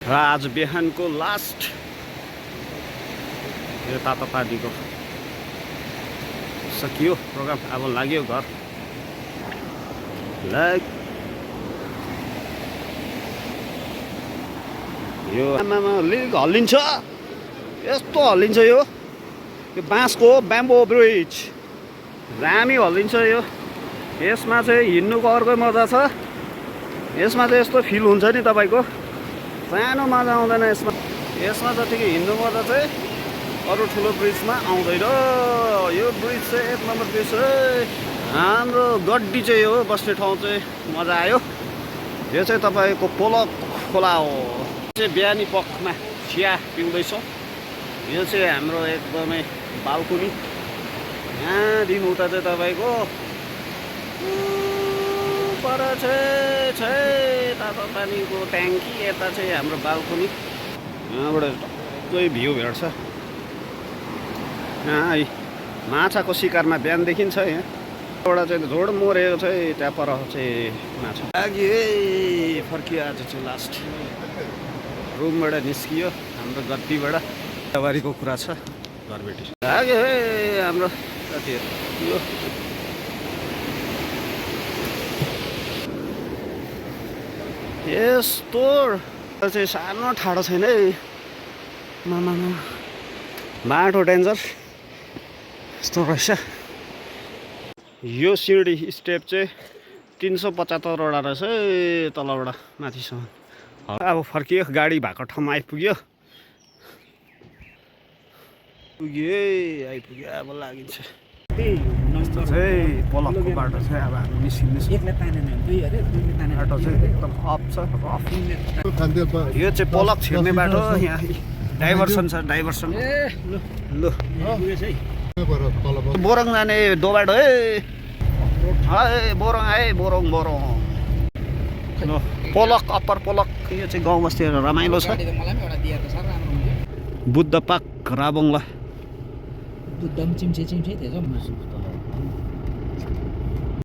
र आज बिहानको लास्ट यो तातोपानीको सकियो प्रोग्राम। अब लाग्यो घर यो आमामा लिग हल्लिन्छ, यस्तो हल्लिन्छ यो बाँसको ब्याम्बो ब्रिज दामी हल्लिन्छ यो। यसमा चाहिँ हिँड्नुको अर्कै मजा छ। यसमा चाहिँ यस्तो फिल हुन्छ नि तपाईँको, सानो मजा आउँदैन यसमा। यसमा जतिकै हिँड्नु मजा चाहिँ अरू ठुलो ब्रिजमा आउँदैन। यो ब्रिज चाहिँ एक नम्बर ब्रिज हो। हाम्रो गड्डी चाहिँ हो बस्ने ठाउँ चाहिँ मजा आयो। यो चाहिँ तपाईँको पोलक खोला हो। चाहिँ बिहानी पखमा चिया पिउँदैछौँ। यो चाहिँ हाम्रो एकदमै बाल्कुनी। यहाँदेखि उता चाहिँ तपाईँको पर चाहिँ तातो पानीको ट्याङ्की, यता चाहिँ हाम्रो बाल्कुनी। यहाँबाट टक्कै भ्यू भेट्छ। यहाँ माछाको शिकारमा बिहानदेखि छ। यहाँ एउटा चाहिँ झोड मरेको छ, त्यहाँ पर चाहिँ माछा लागि फर्कियो। आज चाहिँ लास्ट रुमबाट निस्कियो हाम्रो गद्दीबाट। सवारीको कुरा छ घरबेटी लाग्यो हाम्रो साथीहरू। यो यस्तो चाहिँ सानो ठाडो छैन है। मामा बाटो डेन्जर यस्तो रहेछ। यो सिँढी स्टेप चाहिँ 375वटा रहेछ है तलबाट माथिसम्म। अब फर्कियो, गाडी भएको ठाउँमा आइपुग्यो। आइपुग्यो अब लागिन्छ। यस्तो चाहिँ पोलकको बाटो चाहिँ अब हामी निस्किँदैछौँ। बाटो चाहिँ एकदम अफ छ, रफ। यो चाहिँ पोलक छिर्ने बाटो। यहाँ डाइभर्सन छ, डाइभर्सन। ल बोरङ जाने दो बाटो है। बोरङ आए, बोरङ बोरङ। ल पोलक, अप्पर पोलक। यो चाहिँ गाउँ बस्तीहरू रमाइलो छ। बुद्ध पार्क राबोङला। बुद्धम चिम्चे थिएछ